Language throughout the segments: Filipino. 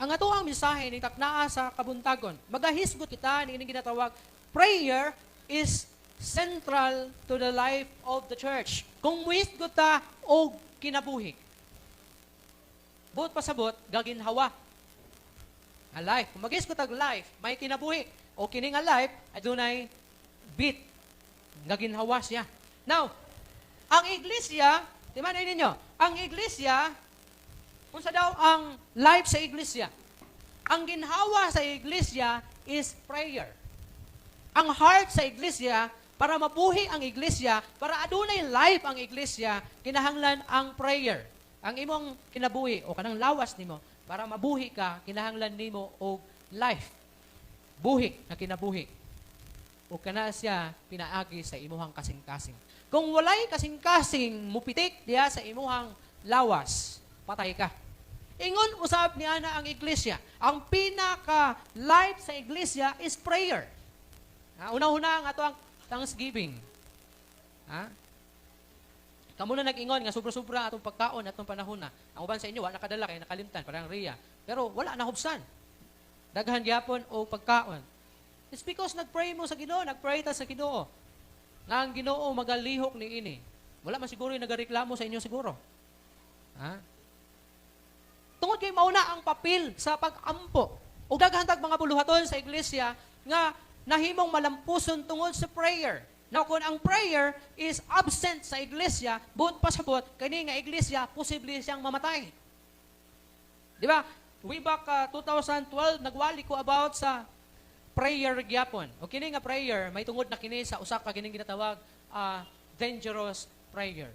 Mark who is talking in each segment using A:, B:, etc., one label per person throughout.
A: ang ato ang mensahe ni taknaa sa kabuntagon. Magahisgot kita ni ining ginatawag, prayer is central to the life of the church. Kung muhisgot ta og kinabuhi, buot pasabot, gaginhawa. Ang life. Kung mag-isgot ang life, may kinabuhi. O kining ang life, adunay bit. Gaginhawa siya. Now, ang iglesia, di ba na ninyo? Ang iglesia, kung sa daw ang life sa iglesia, ang ginhawa sa iglesia is prayer. Ang heart sa iglesia, para mabuhi ang iglesia, para adunay life ang iglesia, kinahanglan ang prayer. Ang imong kinabuhi o kanang lawas nimo, para mabuhi ka, kinahanglan nimo og life. Buhi na kinabuhi. O kana siya pinaagi sa imuhang kasing-kasing. Kung walay kasing-kasing mupitik diha sa imuhang lawas, patay ka. Ingon usab ni ana ang iglesia. Ang pinaka life sa iglesia is prayer. Una-una ang ato ang thanksgiving. Kamu na nag-ingon nga sobra-sobra atong pagkaon atong panahon na. Ang uban sa inyo, wala nakadala kay nakalimtan, parang Ria. Pero wala na hubsan. Daghan gyapon o pagkaon. It's because nag-pray mo sa Ginoo, nag-pray ta sa Ginoo. Nga ang Ginoo magalihok ni ini. Wala man siguro yung nagareklamo sa inyo siguro. Tungod kay mauna ang papel sa pag-ampo. O daghan tag mga buluhaton sa iglesia nga nahimong malampuson tungod sa prayer. Now, kung ang prayer is absent sa iglesia, buot pasabot, kani nga iglesia, posible siyang mamatay. Di ba? Way back 2012, nagwali ko about sa prayer gyapon. O kini nga prayer, may tungod na kini sa usa ka kining ginatawag dangerous prayer.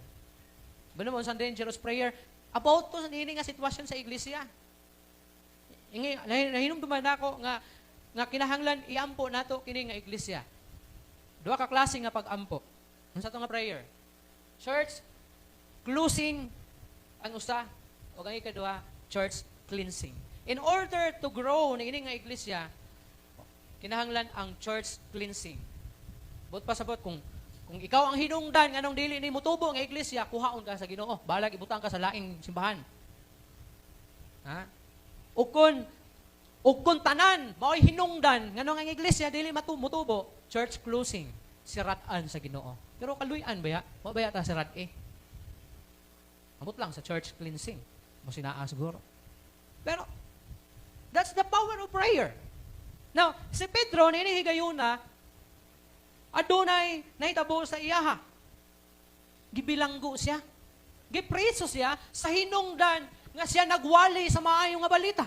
A: Ano mo sa dangerous prayer? About to sa nga sitwasyon sa iglesia. Nahinumduman ako nga kinahanglan iampo nato kini nga iglesia. Duha ka klase nga pag-ampo. Unsa to nga prayer? Church closing ang usa o ang ikaduha, church cleansing. In order to grow ni ini nga iglesia, kinahanglan ang church cleansing. But pasabot kung ikaw ang hinungdan nganong dili ni mutubo nga iglesia, kuhaon ka sa Ginoo. Balag ibutang ka sa laing simbahan. O kung tanan mao'y hinungdan nganong ang iglesia dili mutubo, church closing, siratan sa Ginoo. Pero kaluy-an baya? Wa baya ta sirat Amot lang sa church cleansing. Mo sinaa siguro. Pero that's the power of prayer. Now, si Pedro hinihigayuna adunay nahitabo sa iyaha. Gibilanggo siya. Gipreso siya sa hinungdan nga siya nagwali sa maayong nga balita.